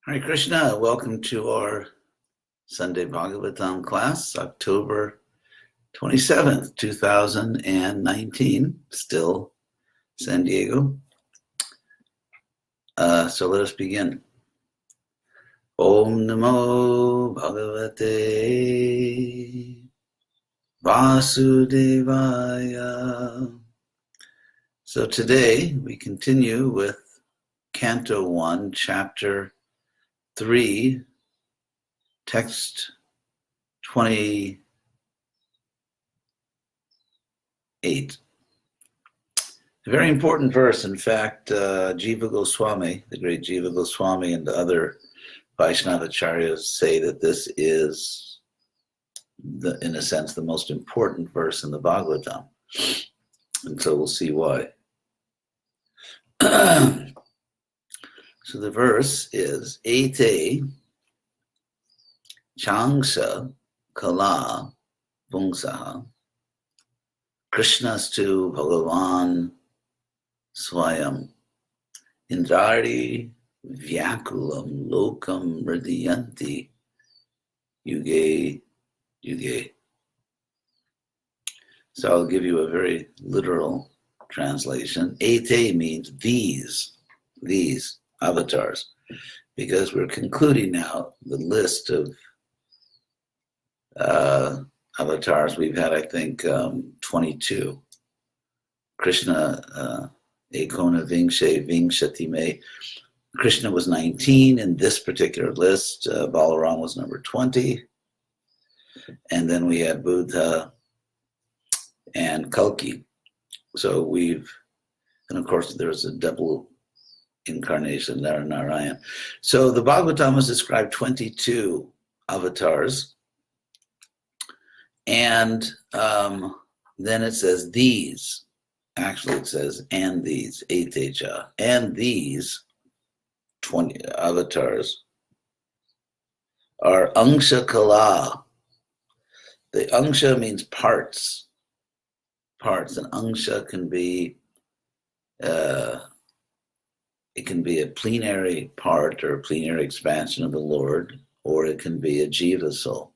Hare Krishna, welcome to our Sunday Bhagavatam class, October 27th, 2019, still San Diego. So let us begin. Om Namo Bhagavate Vasudevaya. So today we continue with Canto 1, Chapter 3, text 28. A very important verse. In fact, H.D.Goswami, the great H.D.Goswami, and the other Vaishnavacharyas say that this is, in a sense, the most important verse in the Bhagavatam. And so we'll see why. So the verse is Ete Changsa Kala Pungsaha Krishnastu Bhagavan Swayam Indrari Vyakulam Lokam Hridayanti Yuge Yuge. So I'll give you a very literal translation. Ete means these avatars, because we're concluding now the list of avatars. We've had, I think, 22. Krishna, Ekona Vingshe Vingshatime. Krishna was 19 in this particular list. Balaram was number 20. And then we had Buddha and Kalki. So and of course, there's a double incarnation, Narayan. So the Bhagavatam has described 22 avatars. And then it says these. Actually, it says and these, Etecha. And these 20 avatars are Angsha Kala. The Angsha means parts. And Angsha can be it can be a plenary part or a plenary expansion of the Lord, or it can be a jiva soul.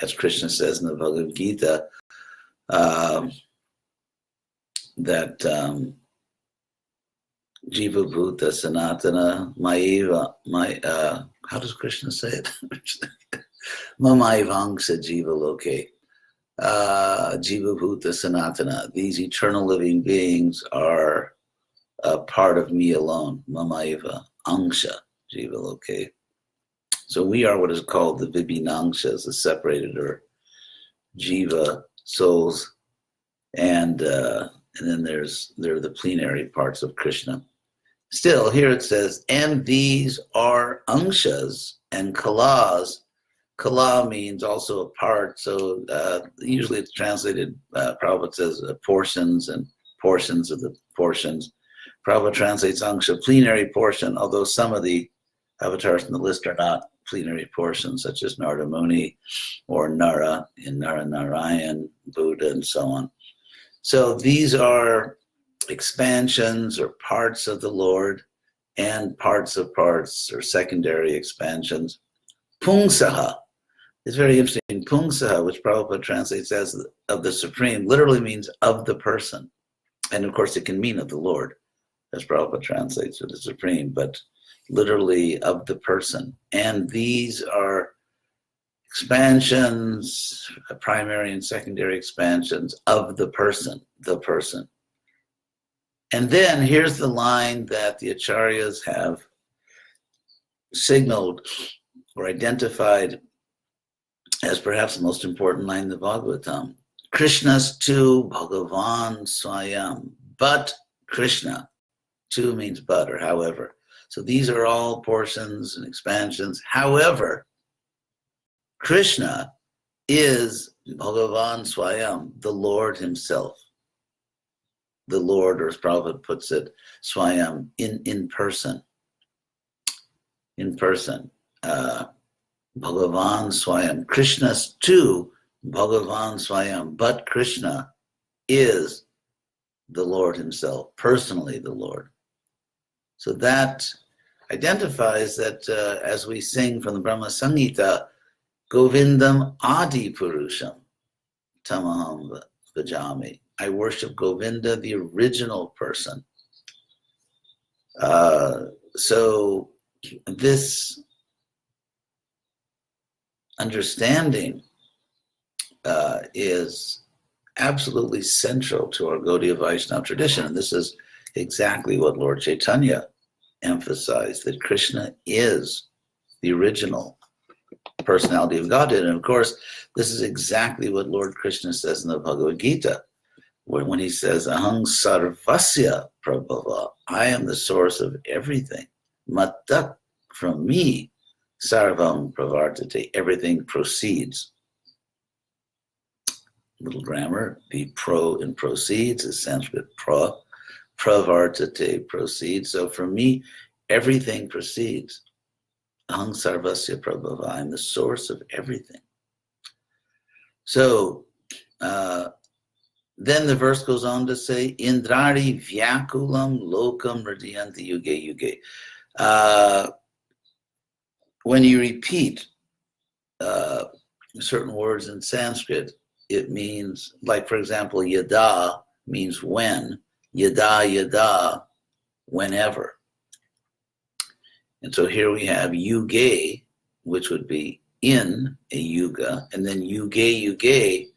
As Krishna says in the Bhagavad Gita, that jiva bhuta sanatana maiva, how does Krishna say it? Mamaivangsa jiva loke. Jiva bhuta sanatana. These eternal living beings are a part of me alone. Mamaiva angsha jiva loke. So we are what is called the vibhinangshas, the separated or jiva souls, and then there are the plenary parts of Krishna. Still, here it says, and these are angshas and kalas. Kala means also a part, so usually it's translated, Prabhupada says portions and portions of the portions. Prabhupada translates angsha, plenary portion, although some of the avatars in the list are not plenary portions, such as Narada Muni or Nara in Narayan, Buddha, and so on. So these are expansions or parts of the Lord and parts of parts or secondary expansions. Pungsaha is very interesting. Pungsaha, which Prabhupada translates as of the Supreme, literally means of the person. And of course it can mean of the Lord, as Prabhupada translates with the Supreme, but literally of the person. And these are expansions, primary and secondary expansions of the person. And then here's the line that the acharyas have signaled or identified as perhaps the most important line in the Bhagavatam. Krishnastu Bhagavan Swayam. But Krishna. Tu means but or however. So these are all portions and expansions. However, Krishna is Bhagavan Swayam, the Lord himself. The Lord, or as Prabhupada puts it, Swayam, in person. In person. Bhagavan Swayam. Krishna's too, Bhagavan Swayam. But Krishna is the Lord himself, personally the Lord. So that identifies that as we sing from the Brahma Samhita, Govindam Adi Purusham Tamaham Vajami. I worship Govinda, the original person. So this understanding is absolutely central to our Gaudiya Vaishnava tradition. And this is exactly what Lord Chaitanya emphasized, that Krishna is the original personality of Godhead. And of course, this is exactly what Lord Krishna says in the Bhagavad Gita, when he says, Aham sarvasya prabhava, I am the source of everything. Matta, from me, sarvam pravartate, everything proceeds. Little grammar, the pro in proceeds is Sanskrit pravartate, proceeds. So for me, everything proceeds. Aham sarvasya prabhava, I am the source of everything. So then the verse goes on to say, Indrari vyakulam lokam radyanti yuge yuge. When you repeat certain words in Sanskrit, it means, like for example, yada means when, yada yada, whenever. And so here we have yuge, which would be in a yuga, and then yuge yuge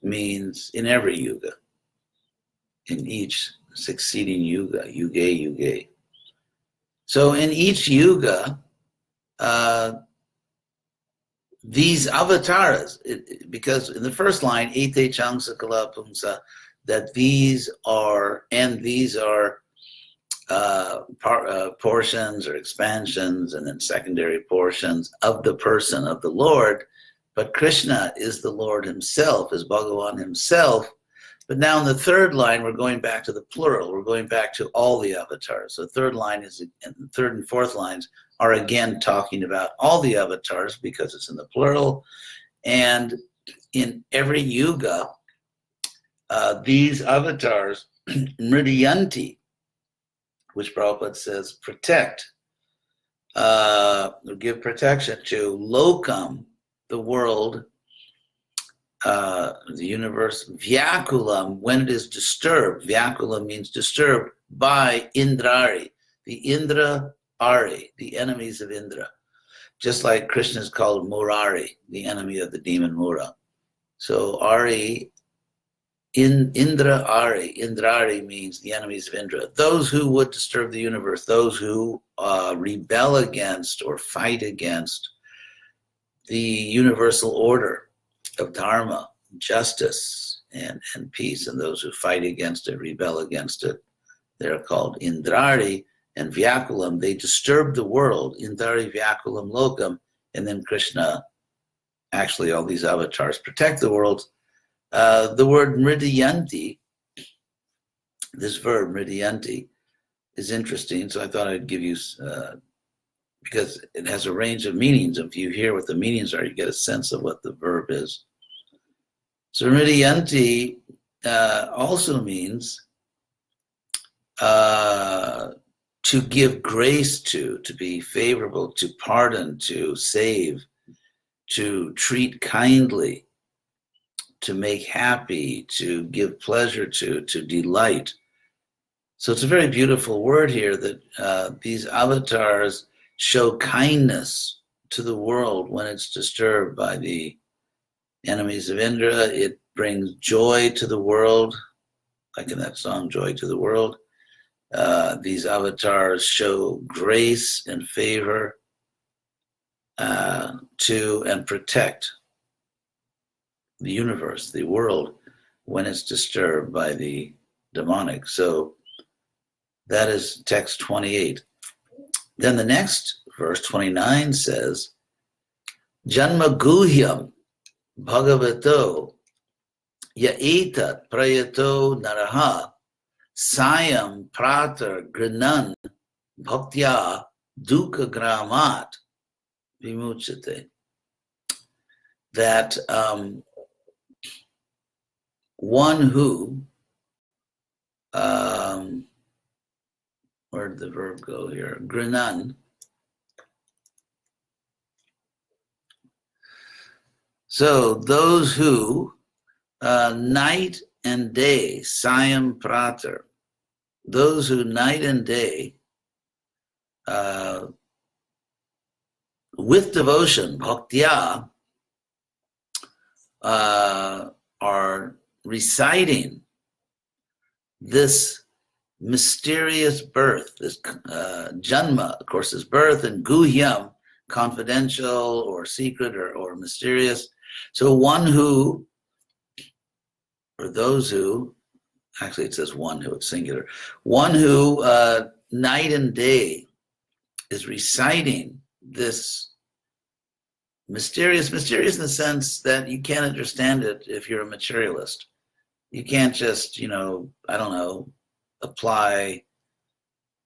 means in every yuga, in each succeeding yuga, yuge yuge. So in each yuga, these avatars, because in the first line, ete changsa kala pumsa, that these are, and these are portions or expansions and then secondary portions of the person of the Lord. But Krishna is the Lord himself, is Bhagavan himself. But now in the third line, we're going back to the plural. We're going back to all the avatars. So the third line is, and the third and fourth lines are again talking about all the avatars because it's in the plural. And in every yuga, these avatars, mridyanti, which Prabhupada says protect, give protection to lokam, the world, the universe, vyakulam, when it is disturbed. Vyakulam means disturbed by indrari, the Indra Ari, the enemies of Indra. Just like Krishna is called Murari, the enemy of the demon Mura. So Ari, Indra Ari, Indrari means the enemies of Indra. Those who would disturb the universe, those who rebel against or fight against the universal order of dharma, justice, and peace, and those who fight against it, rebel against it, they're called Indrari. And Vyakulam, they disturb the world, Indari Vyakulam Lokam, and then Krishna, actually all these avatars protect the world. The word mridyanti, this verb mridyanti, is interesting, so I thought I'd give you, because it has a range of meanings. If you hear what the meanings are, you get a sense of what the verb is. So mridyanti also means to give grace to be favorable, to pardon, to save, to treat kindly, to make happy, to give pleasure to delight. So it's a very beautiful word here that these avatars show kindness to the world when it's disturbed by the enemies of Indra. It brings joy to the world, like in that song, Joy to the World. These avatars show grace and favor to and protect the universe, the world, when it's disturbed by the demonic. So that is text 28. Then the next verse, 29, says, Janma guhyam bhagavato yaetat prayato naraha sayam pratar grinan bhaktya dukkha gramat vimuchate. That one who Where did the verb go here? Grinan. So those who night and day, Sayam Pratar, those who night and day with devotion, bhaktya, are reciting this mysterious birth, this janma, of course, is birth, and guhyam, confidential or secret or mysterious. So one who, or those who, actually it says one who, it's singular, one who night and day is reciting this mysterious in the sense that you can't understand it if you're a materialist. You can't just, apply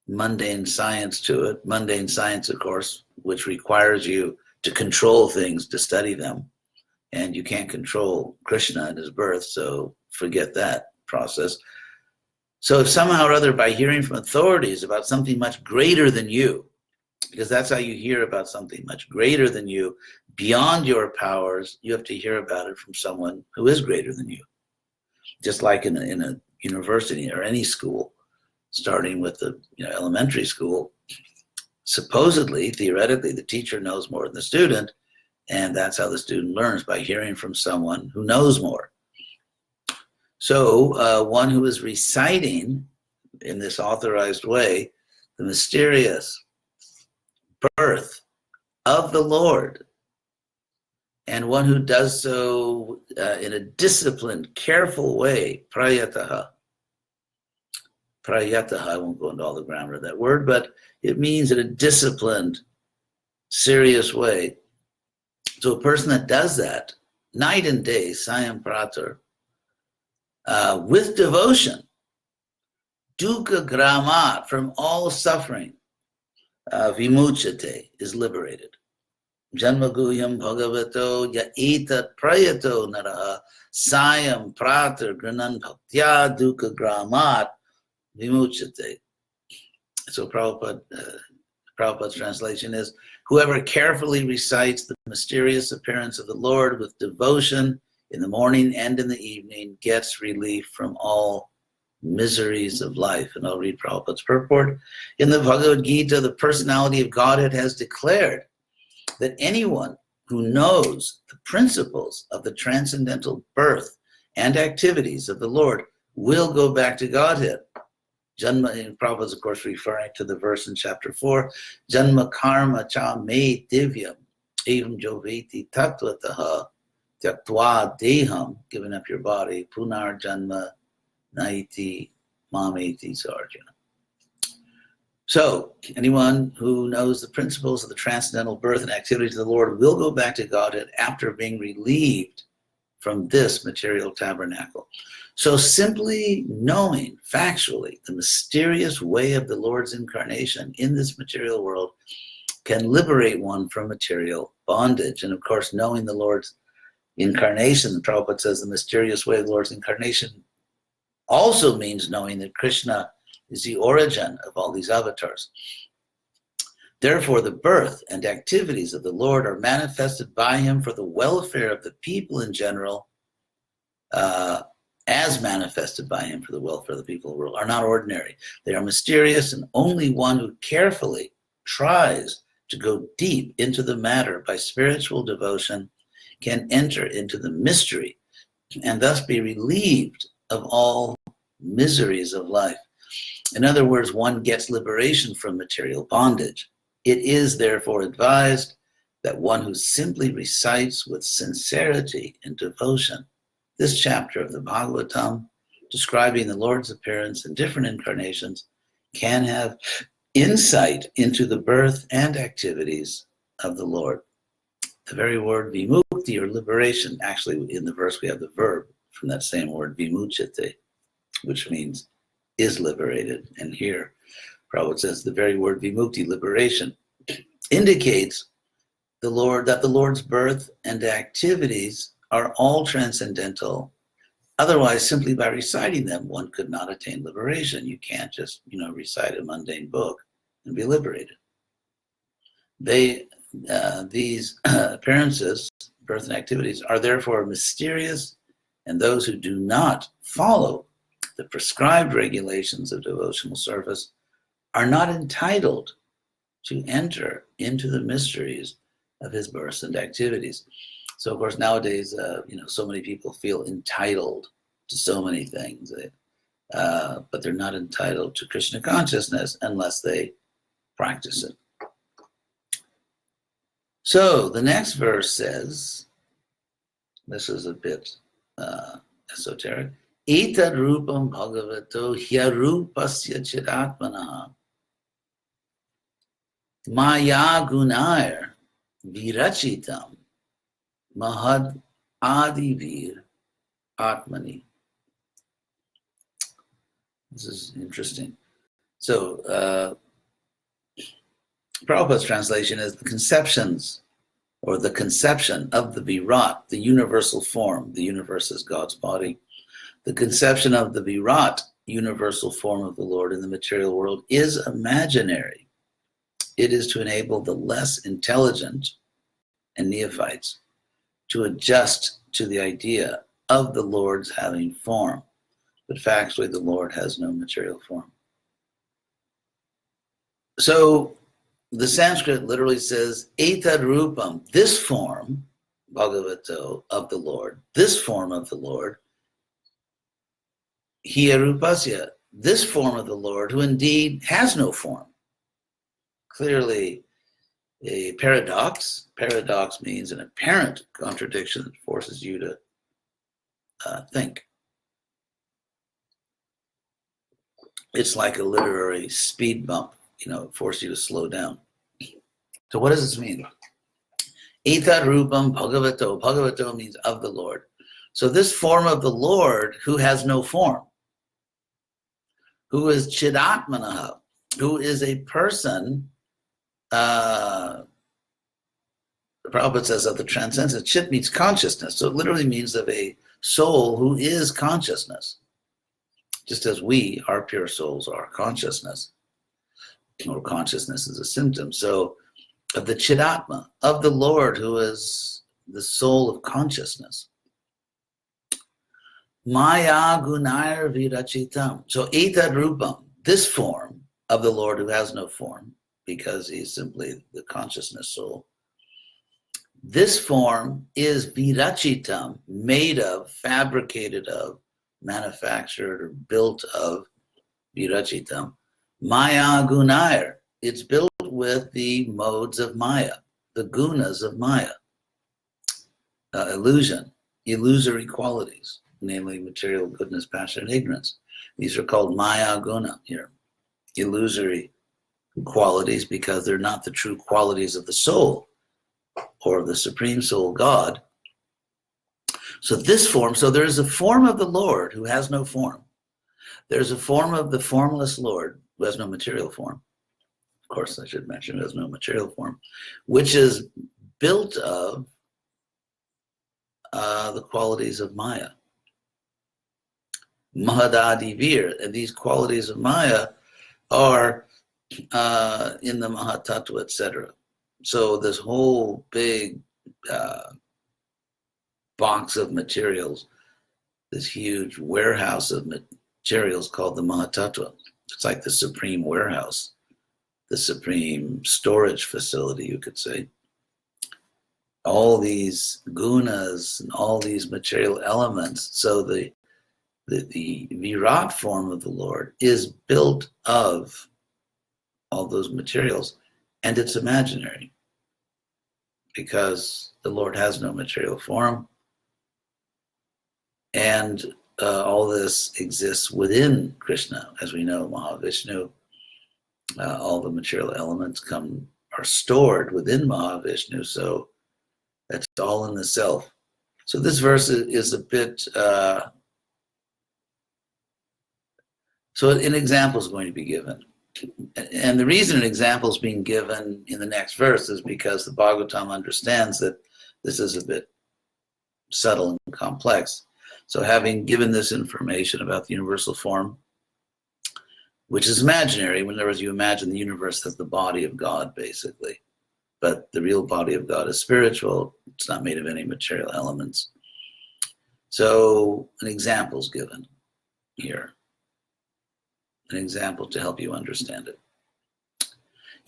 mundane science to it. Mundane science, of course, which requires you to control things, to study them. And you can't control Krishna and his birth, so forget that process. So if somehow or other, by hearing from authorities about something much greater than you, because that's how you hear about something much greater than you, beyond your powers, you have to hear about it from someone who is greater than you. Just like in a university or any school, starting with the elementary school, supposedly, theoretically, the teacher knows more than the student, and that's how the student learns, by hearing from someone who knows more. So one who is reciting in this authorized way the mysterious birth of the Lord, and one who does so in a disciplined, careful way, prayataha. Prayataha, I won't go into all the grammar of that word, but it means in a disciplined, serious way. So a person that does that night and day, Sayam Pratar, with devotion, dukkha gramat, from all suffering, vimuchyate, is liberated. Janmaguyam bhagavato ya etat prayato naraha sayam pratar granan bhaktya dukkha gramat vimuchyate. So Prabhupada's translation is, whoever carefully recites the mysterious appearance of the Lord with devotion in the morning and in the evening gets relief from all miseries of life. And I'll read Prabhupada's purport. In the Bhagavad Gita, the personality of Godhead has declared that anyone who knows the principles of the transcendental birth and activity's of the Lord will go back to Godhead. Janma, and Prabhupada is of course referring to the verse in chapter 4, Janma karma cha me divyam evam joveti tattvataha tyaktva deham, giving up your body, punar janma naiti mameti sarjana. So anyone who knows the principles of the transcendental birth and activities of the Lord will go back to Godhead after being relieved from this material tabernacle. So simply knowing factually the mysterious way of the Lord's incarnation in this material world can liberate one from material bondage. And of course, knowing the Lord's incarnation, the Prabhupada says the mysterious way of the Lord's incarnation also means knowing that Krishna is the origin of all these avatars. Therefore, the birth and activities of the Lord are manifested by him for the welfare of the people in general, as manifested by him for the welfare of the people of the world, are not ordinary. They are mysterious, and only one who carefully tries to go deep into the matter by spiritual devotion can enter into the mystery and thus be relieved of all miseries of life. In other words, one gets liberation from material bondage. It is therefore advised that one who simply recites with sincerity and devotion this chapter of the Bhagavatam, describing the Lord's appearance in different incarnations, can have insight into the birth and activities of the Lord. The very word vimukti, or liberation, actually in the verse we have the verb from that same word, vimuchyate, which means is liberated. And here, Prabhupada says the very word vimukti, liberation, indicates the Lord, that the Lord's birth and activities are all transcendental, Otherwise, simply by reciting them, one could not attain liberation. You can't just, recite a mundane book and be liberated. These appearances, birth and activities, are therefore mysterious, and those who do not follow the prescribed regulations of devotional service are not entitled to enter into the mysteries of his births and activities. So, of course, nowadays, so many people feel entitled to so many things, but they're not entitled to Krishna consciousness unless they practice it. So the next verse says, this is a bit esoteric, Etad rupam bhagavato hyarupasya chidatmanaha maya gunair virachitam mahad adivir atmani. This is interesting. So Prabhupada's translation is the conceptions, or the conception of the Virat, the universal form. The universe is God's body. The conception of the Virat, universal form of the Lord in the material world, is imaginary. It is to enable the less intelligent and neophytes to adjust to the idea of the Lord's having form. But factually, the Lord has no material form. So the Sanskrit literally says, Etad rupam, this form, Bhagavato, of the Lord, this form of the Lord, Hyarupasya, this form of the Lord, who indeed has no form. Clearly a paradox. Paradox means an apparent contradiction that forces you to think. It's like a literary speed bump, it forces you to slow down. So what does this mean? Etad rupam bhagavato. Bhagavato means of the Lord. So this form of the Lord, who has no form, who is chidatmanaha, who is a person, Prabhupada says of the transcendence, chit means consciousness. So it literally means of a soul who is consciousness. Just as we, our pure souls, are consciousness, or consciousness is a symptom. So of the Chidatma, of the Lord, who is the soul of consciousness. Maya gunair virachitam. So etad rupam, this form of the Lord who has no form, because he's simply the consciousness soul. This form is virachitam, made of, fabricated of, manufactured or built of, virachitam. Maya gunair, it's built with the modes of Maya, the gunas of Maya, illusion, illusory qualities, namely material goodness, passion, and ignorance. These are called Maya guna here, illusory qualities, because they're not the true qualities of the soul or the supreme soul God. So this form, so there's a form of the Lord who has no form. There's a form of the formless Lord who has no material form. Of course, I should mention it has no material form, which is built of the qualities of Maya. Mahadadivir, and these qualities of Maya are in the Mahatattva, etc. So this whole big box of materials, this huge warehouse of materials called the Mahatattva. It's like the supreme warehouse, the supreme storage facility, you could say. All these gunas and all these material elements. So the Virat form of the Lord is built of all those materials, and it's imaginary because the Lord has no material form, and all this exists within Krishna. As we know, Mahavishnu, all the material elements are stored within Mahavishnu, so that's all in the self. So this verse is a bit, so an example is going to be given. And the reason an example is being given in the next verse is because the Bhagavatam understands that this is a bit subtle and complex. So having given this information about the universal form, which is imaginary, in other words, you imagine the universe as the body of God, basically. But the real body of God is spiritual. It's not made of any material elements. So an example is given here. An example to help you understand it.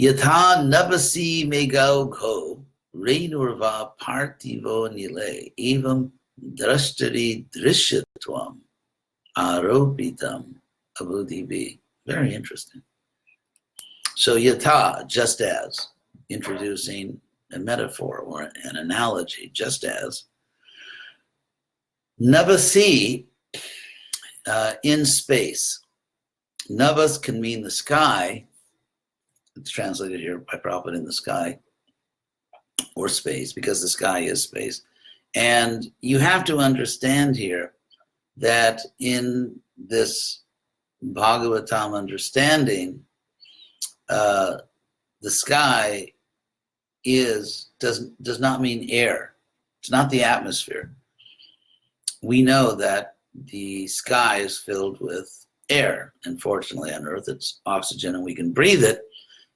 Yatha nabasi megao ko Renurva partivo nile evam drashtari drishyatvam aropitam abudhibi. Very interesting. So yatha, just as, introducing a metaphor or an analogy, just as. Navasi, in space. Navas can mean the sky. It's translated here by Prabhupada in the sky or space, because the sky is space. And you have to understand here that in this Bhagavatam understanding, the sky does not mean air. It's not the atmosphere. We know that the sky is filled with air. Unfortunately, on Earth, it's oxygen and we can breathe it.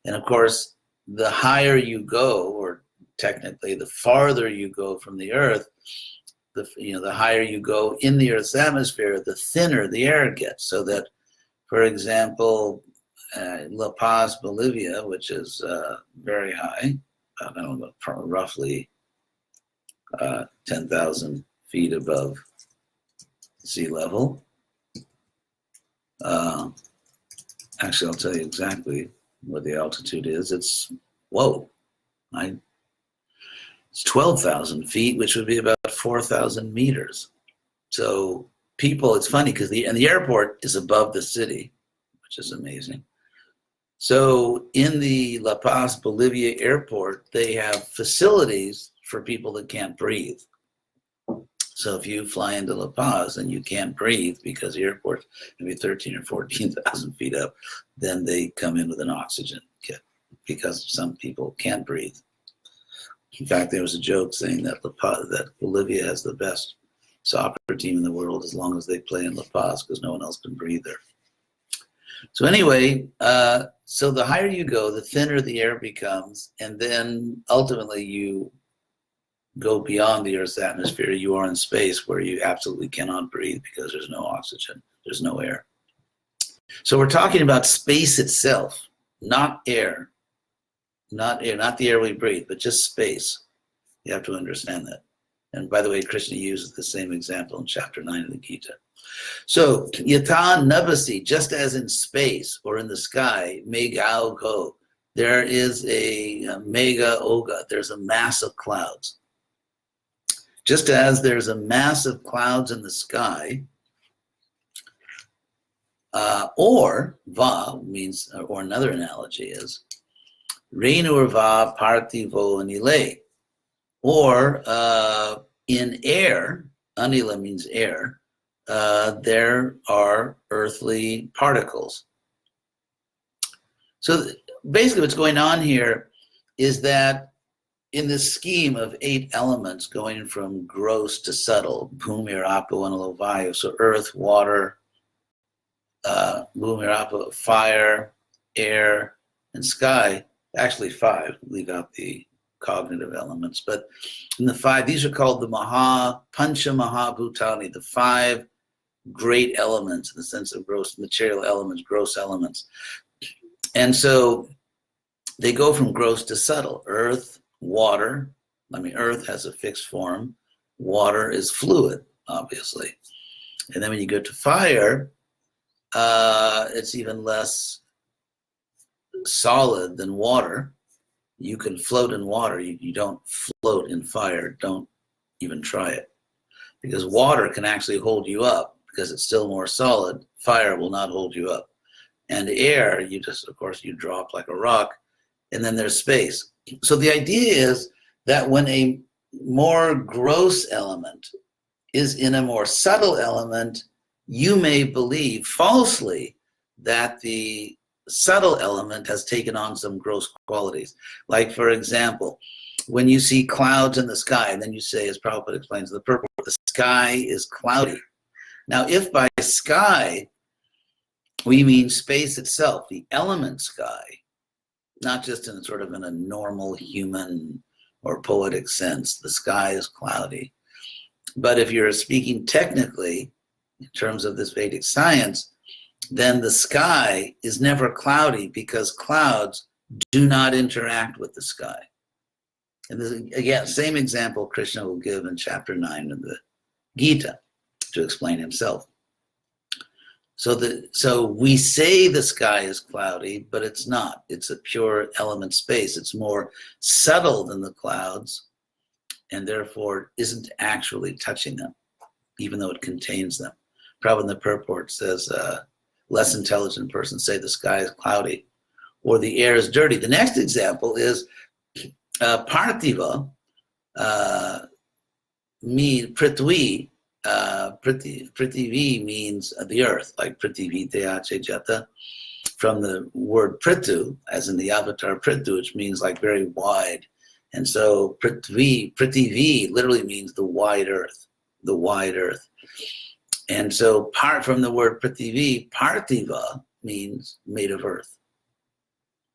And of course, the higher you go, or technically the farther you go from the Earth, the higher you go in the Earth's atmosphere, the thinner the air gets. So that, for example, La Paz, Bolivia, which is very high, I don't know, roughly 10,000 feet above sea level. Actually, I'll tell you exactly what the altitude is. It's 12,000 feet, which would be about 4,000 meters. So people, it's funny because the airport is above the city, which is amazing. So in the La Paz, Bolivia airport, they have facilities for people that can't breathe. So if you fly into La Paz and you can't breathe because the airport's maybe 13 or 14,000 feet up, then they come in with an oxygen kit because some people can't breathe. In fact, there was a joke saying that that Bolivia has the best soccer team in the world as long as they play in La Paz, because no one else can breathe there. So anyway, so the higher you go, the thinner the air becomes, and then ultimately you go beyond the Earth's atmosphere. You are in space where you absolutely cannot breathe because there's no oxygen, there's no air. So we're talking about space itself, not air. Not air, not the air we breathe, but just space. You have to understand that. And by the way, Krishna uses the same example in chapter 9 of the Gita. So, yata navasi, just as in space or in the sky, mega oga, there is a mega oga, there's a mass of clouds. Just as there's a mass of clouds in the sky, or va means, or another analogy is, Renurva partivo anile, or in air, anila means air, there are earthly particles. So basically what's going on here is that in this scheme of 8 elements going from gross to subtle, bhumir, apo, anilo, vayu, so earth, water, bhumir, apo, fire, air, and sky, actually 5, leave out the cognitive elements, but in the 5, these are called the Pancha Mahabhutani, the 5 great elements in the sense of gross material elements, gross elements. And so they go from gross to subtle. Earth, water, earth has a fixed form, water is fluid, obviously. And then when you go to fire, it's even less solid than water. You can float in water. You don't float in fire. Don't even try it. Because water can actually hold you up because it's still more solid. Fire will not hold you up. And air, you just, of course, you drop like a rock. And then there's space. So the idea is that when a more gross element is in a more subtle element, you may believe falsely that the subtle element has taken on some gross qualities. Like, for example, when you see clouds in the sky, and then you say, as Prabhupada explains, the sky is cloudy. Now, if by sky we mean space itself, the element sky, not just in sort of in a normal human or poetic sense, the sky is cloudy. But if you're speaking technically in terms of this Vedic science, then the sky is never cloudy because clouds do not interact with the sky. And this, again, same example Krishna will give in chapter 9 of the Gita to explain himself. So we say the sky is cloudy, but it's not. It's a pure element space. It's more subtle than the clouds, and therefore isn't actually touching them, even though it contains them. Prabhupada in the purport says, less intelligent person say the sky is cloudy or the air is dirty. The next example is Parthiva, Prithvi. Prithivi means the earth, like Prithivi Teache Jata, from the word Prithu, as in the avatar Prithu, which means like very wide. And so Prithivi literally means the wide earth, the wide earth. And so part from the word Prithivi, Parthiva means made of earth.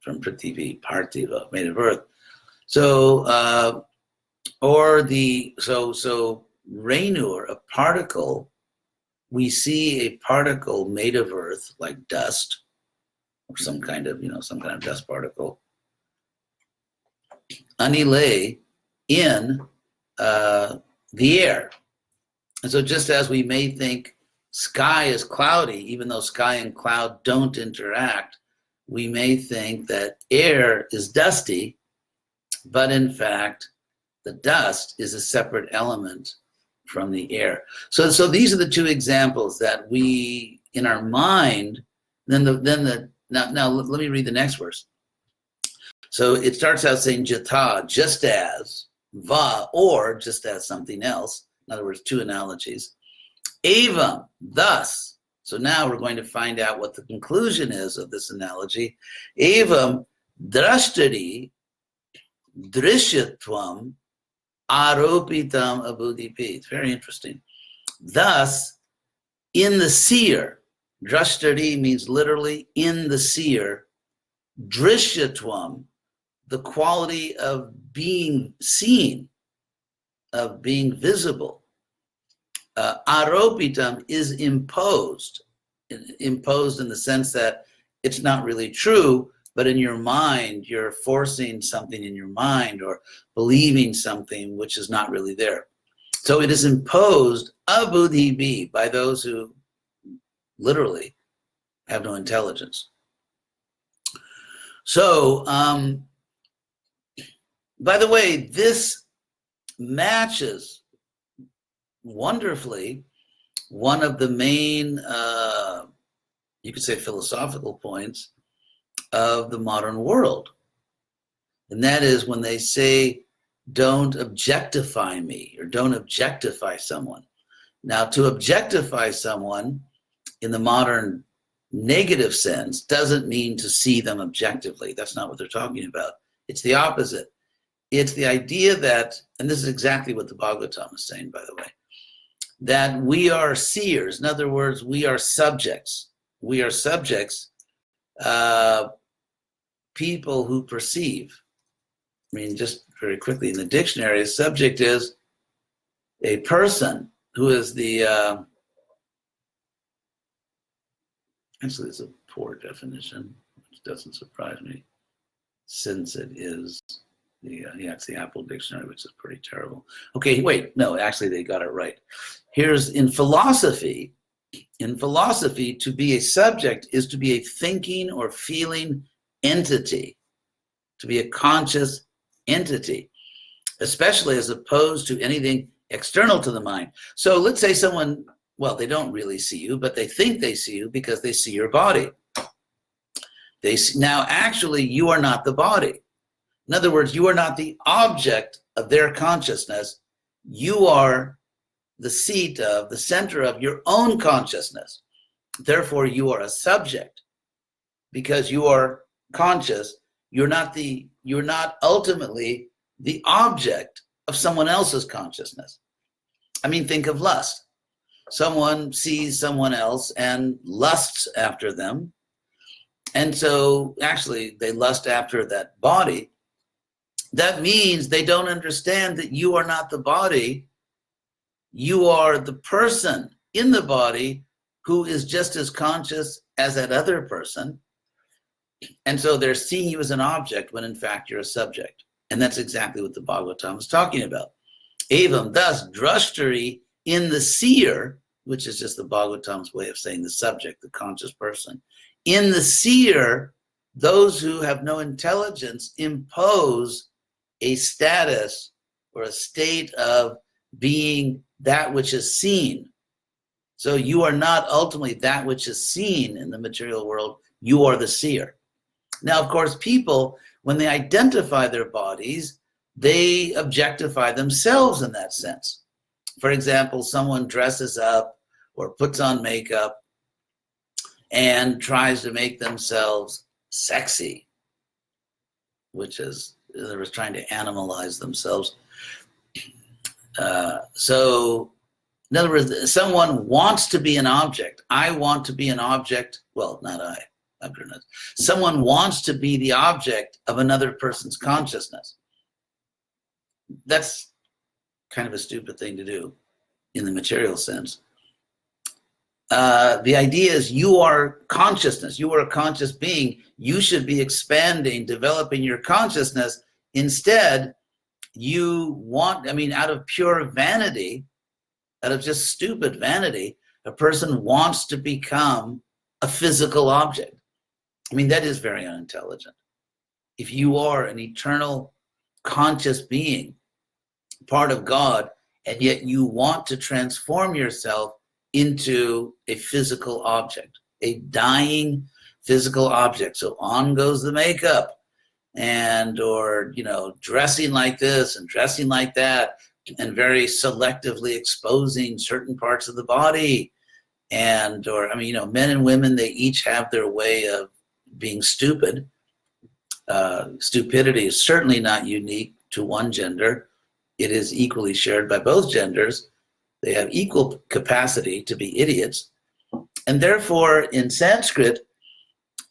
From Prithivi, Parthiva, made of earth. So, so Renu, or a particle, we see a particle made of earth, like dust, or some kind of dust particle, anile, in the air. And so just as we may think sky is cloudy, even though sky and cloud don't interact, we may think that air is dusty, but in fact, the dust is a separate element from the air. So these are the two examples that we, in our mind, now let me read the next verse. So it starts out saying jata, just as, va, or just as something else. In other words, two analogies. Evam, thus. So now we're going to find out what the conclusion is of this analogy. Evam, drashtari, drishyatvam, aropitam abhudipi. It's very interesting. Thus, in the seer, drashtari means literally in the seer, drishyatvam, the quality of being seen, of being visible. Aropitam is imposed in the sense that it's not really true, but in your mind, you're forcing something in your mind or believing something which is not really there. So it is imposed abudhibi, by those who literally have no intelligence. So, by the way, this matches wonderfully one of the main, you could say, philosophical points of the modern world. And that is when they say, don't objectify me, or don't objectify someone. Now, to objectify someone in the modern negative sense doesn't mean to see them objectively. That's not what they're talking about. It's the opposite. It's the idea that, and this is exactly what the Bhagavatam is saying, by the way, that we are seers. In other words, we are subjects. We are subjects, people who perceive. I mean, just very quickly in the dictionary, a subject is a person who is the, actually it's a poor definition, which doesn't surprise me, since it is it's the Apple Dictionary, which is pretty terrible. Okay, wait, no, actually they got it right. Here's in philosophy, to be a subject is to be a thinking or feeling entity, to be a conscious entity, especially as opposed to anything external to the mind. So let's say someone, well, they don't really see you, but they think they see you because they see your body. Now, actually, you are not the body. In other words, you are not the object of their consciousness. You are the seat of, the center of your own consciousness. Therefore, you are a subject because you are conscious. You're not ultimately the object of someone else's consciousness. I mean, think of lust. someone sees someone else and lusts after them. And so actually they lust after that body. That means they don't understand that you are not the body. You are the person in the body who is just as conscious as that other person. And so they're seeing you as an object when in fact you're a subject. And that's exactly what the Bhagavatam is talking about. Evam, thus, drashtari in the seer, which is just the Bhagavatam's way of saying the subject, the conscious person. In the seer, those who have no intelligence impose a status or a state of being that which is seen. So you are not ultimately that which is seen in the material world. You are the seer. Now, of course, people, when they identify their bodies, they objectify themselves in that sense. For example, someone dresses up or puts on makeup and tries to make themselves sexy, which is, in other words, trying to animalize themselves. So, in other words, someone wants to be an object. I want to be an object. Well, not I. Someone wants to be the object of another person's consciousness. That's kind of a stupid thing to do in the material sense. The idea is you are consciousness. You are a conscious being. You should be expanding, developing your consciousness. Instead, you want, out of pure vanity, out of just stupid vanity, a person wants to become a physical object. That is very unintelligent. If you are an eternal conscious being, part of God, and yet you want to transform yourself into a physical object, a dying physical object. So on goes the makeup or dressing like this and dressing like that, and very selectively exposing certain parts of the body. Men and women, they each have their way of being stupid. Stupidity is certainly not unique to one gender. It is equally shared by both genders. They have equal capacity to be idiots. And therefore, in Sanskrit,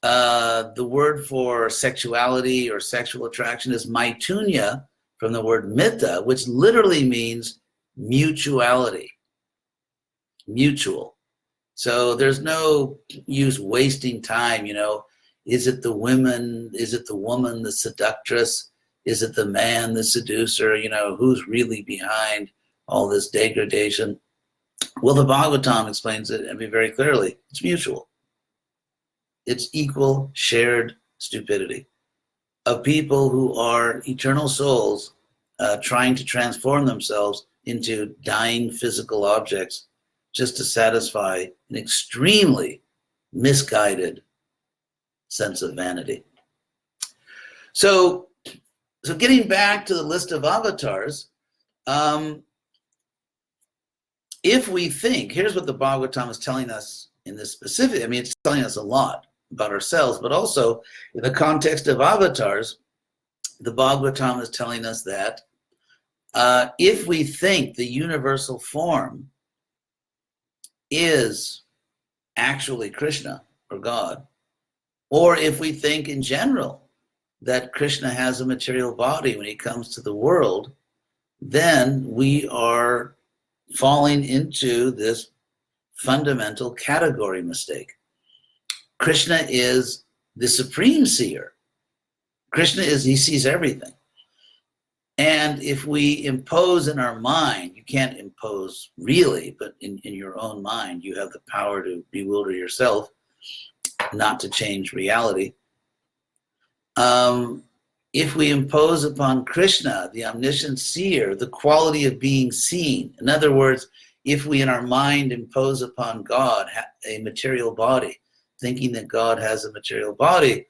the word for sexuality or sexual attraction is maitunya, from the word mita, which literally means mutuality, mutual. So there's no use wasting time, Is it the women? Is it the woman, the seductress? Is it the man, the seducer? Who's really behind all this degradation? Well, the Bhagavatam explains it very clearly. It's mutual. It's equal, shared stupidity of people who are eternal souls trying to transform themselves into dying physical objects just to satisfy an extremely misguided sense of vanity. So getting back to the list of avatars, if we think, here's what the Bhagavatam is telling us in this specific, it's telling us a lot about ourselves, but also in the context of avatars, the Bhagavatam is telling us that if we think the universal form is actually Krishna or God, or if we think in general that Krishna has a material body when he comes to the world, then we are falling into this fundamental category mistake. Krishna is the supreme seer. Krishna he sees everything. And if we impose in our mind, you can't impose really, but in your own mind, you have the power to bewilder yourself, not to change reality. If we impose upon Krishna, the omniscient seer, the quality of being seen, in other words, if we in our mind impose upon God a material body, thinking that God has a material body,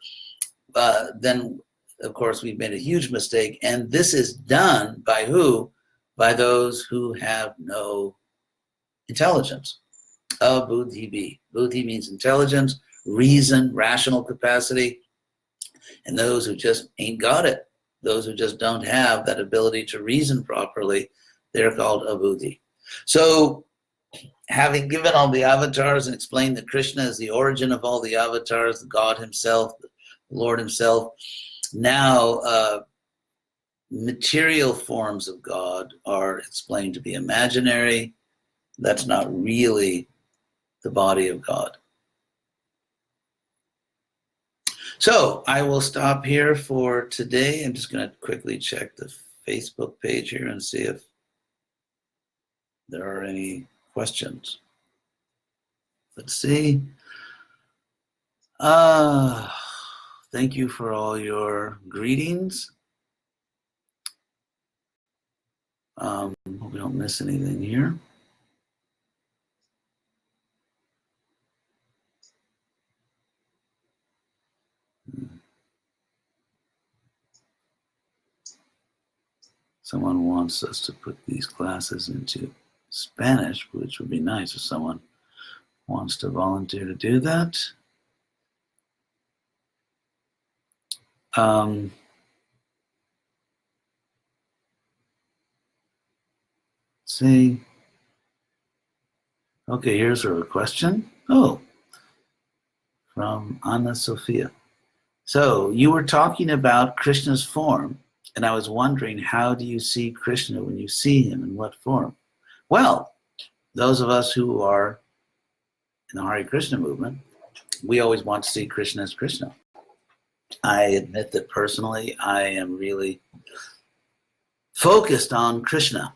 then of course we've made a huge mistake. And this is done by who? By those who have no intelligence. Buddhi. Buddhi means intelligence, reason, rational capacity. And those who just ain't got it, those who just don't have that ability to reason properly, they're called abuddhi. So having given all the avatars and explained that Krishna is the origin of all the avatars, God himself, the Lord himself, now material forms of God are explained to be imaginary. That's not really the body of God. So I will stop here for today. I'm just going to quickly check the Facebook page here and see if there are any questions. Let's see. Thank you for all your greetings. Hope we don't miss anything here. Someone wants us to put these classes into Spanish, which would be nice if someone wants to volunteer to do that. Let's see. Okay, here's a question. Oh, from Anna Sophia. So you were talking about Krishna's form, and I was wondering, how do you see Krishna when you see him, in what form? Well, those of us who are in the Hare Krishna movement, we always want to see Krishna as Krishna. I admit that personally, I am really focused on Krishna.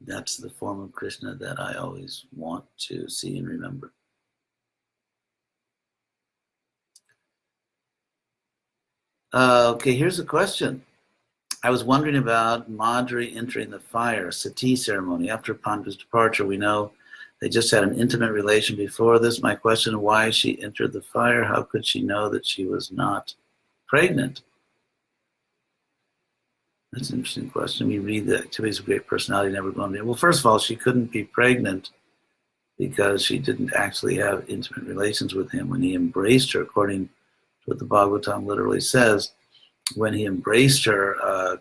That's the form of Krishna that I always want to see and remember. Okay, here's a question. I was wondering about Madhuri entering the fire, sati ceremony. After Pandu's departure, we know they just had an intimate relation before this. My question, why she entered the fire? How could she know that she was not pregnant? That's an interesting question. We read the activities of great personality never going to. Well, first of all, she couldn't be pregnant because she didn't actually have intimate relations with him. When he embraced her, according to what the Bhagavatam literally says, when he embraced her,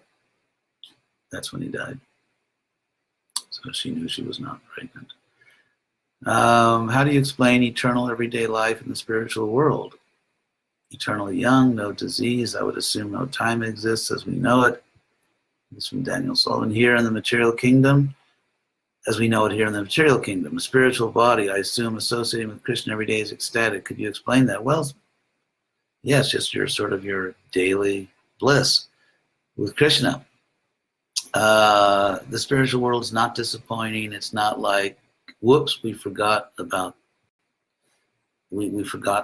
that's when he died. So she knew she was not pregnant. How do you explain eternal everyday life in the spiritual world? Eternally young, no disease. I would assume no time exists as we know it. This is from Daniel Sullivan. Here in the material kingdom, as we know it here in the material kingdom, a spiritual body, I assume, associating with Krishna every day is ecstatic. Could you explain that? Well, yes, just your daily bliss with Krishna. The spiritual world is not disappointing. It's not like, whoops, we forgot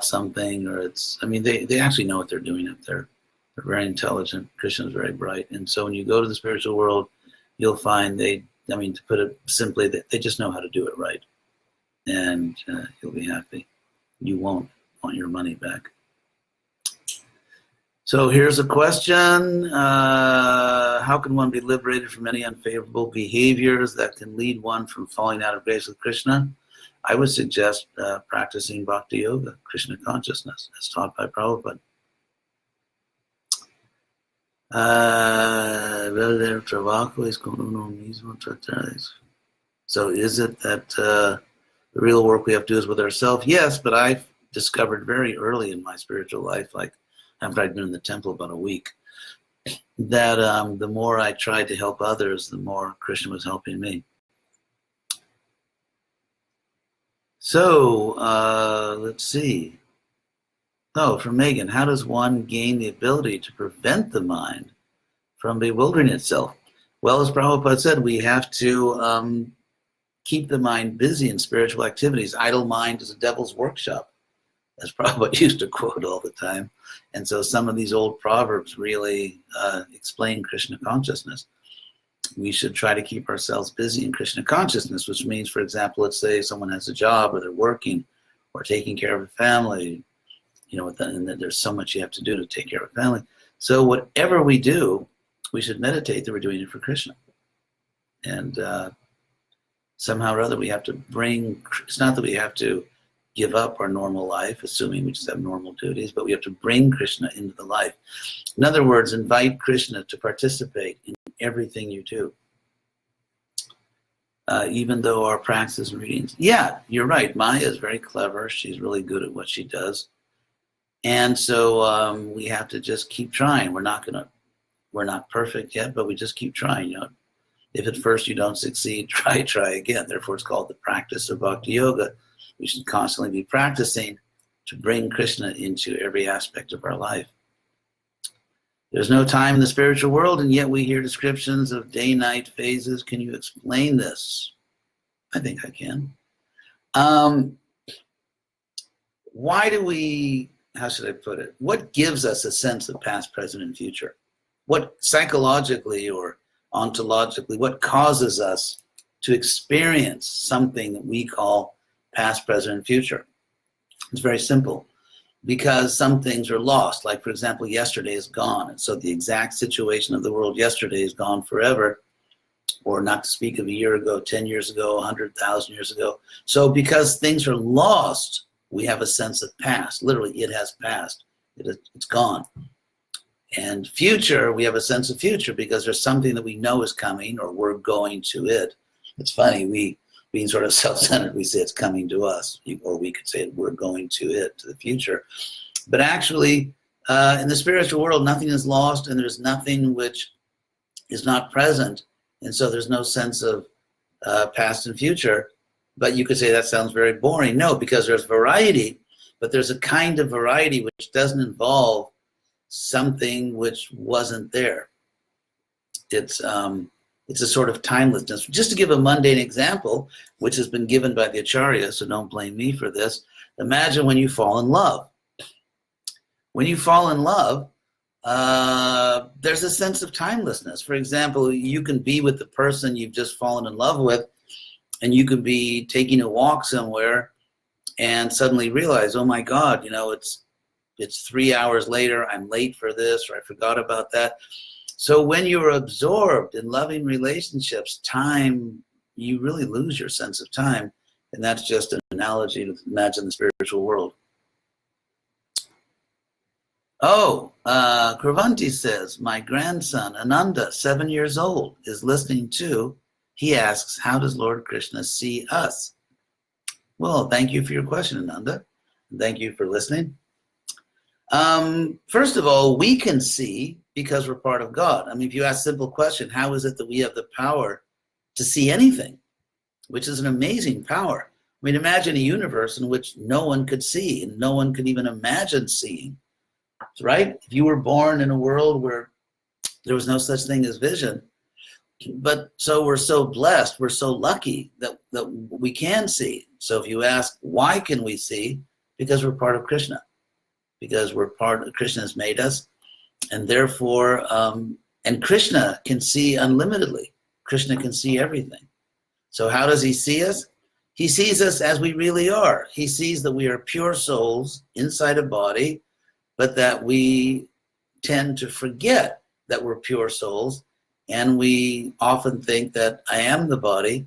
something, or they actually know what they're doing up there. They're very intelligent. Krishna is very bright. And so when you go to the spiritual world, you'll find to put it simply, that they just know how to do it right. And you'll be happy. You won't want your money back. So here's a question. How can one be liberated from any unfavorable behaviors that can lead one from falling out of grace with Krishna? I would suggest practicing Bhakti Yoga, Krishna consciousness, as taught by Prabhupada. So is it that the real work we have to do is with ourselves? Yes, but I've discovered very early in my spiritual life, like after I'd been in the temple about a week, that the more I tried to help others, the more Krishna was helping me. So let's see. Oh, from Megan, how does one gain the ability to prevent the mind from bewildering itself? Well, as Prabhupada said, we have to keep the mind busy in spiritual activities. Idle mind is a devil's workshop, as Prabhupada used to quote all the time. And so some of these old proverbs really explain Krishna consciousness. We should try to keep ourselves busy in Krishna consciousness, which means, for example, let's say someone has a job or they're working or taking care of a family, and there's so much you have to do to take care of a family. So whatever we do, we should meditate that we're doing it for Krishna. And somehow or other we have to it's not that we have to give up our normal life, assuming we just have normal duties, but we have to bring Krishna into the life. In other words, invite Krishna to participate in everything you do. even though our practice and readings. Yeah, you're right. Maya is very clever. She's really good at what she does. And so we have to just keep trying. We're not perfect yet, but we just keep trying. If at first you don't succeed, try again. Therefore, it's called the practice of bhakti yoga. We should constantly be practicing to bring Krishna into every aspect of our life. There's no time in the spiritual world, and yet we hear descriptions of day-night phases. Can you explain this? I think I can. Why do we, how should I put it? What gives us a sense of past, present, and future? What psychologically or ontologically, what causes us to experience something that we call past, present, and future? It's very simple. Because some things are lost. Like, for example, yesterday is gone. And so the exact situation of the world yesterday is gone forever, or not to speak of a year ago, 10 years ago, 100,000 years ago. So because things are lost, we have a sense of past. Literally, it has passed. It's gone. And future, we have a sense of future because there's something that we know is coming, or we're going to it. It's funny, being sort of self-centered, we say it's coming to us, or we could say we're going to it, to the future. But actually, in the spiritual world, nothing is lost, and there's nothing which is not present, and so there's no sense of past and future. But you could say that sounds very boring. No, because there's variety, but there's a kind of variety which doesn't involve something which wasn't there. It's a sort of timelessness. Just to give a mundane example, which has been given by the Acharya, so don't blame me for this. Imagine when you fall in love. When you fall in love, there's a sense of timelessness. For example, you can be with the person you've just fallen in love with, and you can be taking a walk somewhere and suddenly realize, oh my God, it's 3 hours later, I'm late for this, or I forgot about that. So when you're absorbed in loving relationships, time, you really lose your sense of time. And that's just an analogy to imagine the spiritual world. Oh, Kravanti says, my grandson, Ananda, 7 years old, is listening too. He asks, how does Lord Krishna see us? Well, thank you for your question, Ananda. Thank you for listening. First of all, we can see because we're part of God. I mean, if you ask a simple question, how is it that we have the power to see anything, which is an amazing power? I mean, imagine a universe in which no one could see and no one could even imagine seeing, right? If you were born in a world where there was no such thing as vision, but so we're so blessed, we're so lucky that we can see. So if you ask, why can we see? Because we're part of Krishna. Because Krishna has made us, and therefore, and Krishna can see unlimitedly. Krishna can see everything. So how does he see us? He sees us as we really are. He sees that we are pure souls inside a body, but that we tend to forget that we're pure souls, and we often think that I am the body.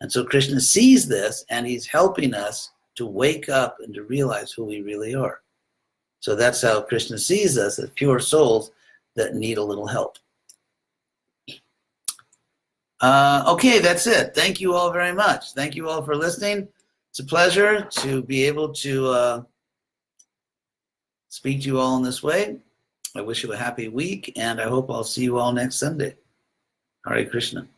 And so Krishna sees this, and he's helping us to wake up and to realize who we really are. So that's how Krishna sees us, as pure souls that need a little help. Okay, that's it. Thank you all very much. Thank you all for listening. It's a pleasure to be able to speak to you all in this way. I wish you a happy week, and I hope I'll see you all next Sunday. Hare Krishna.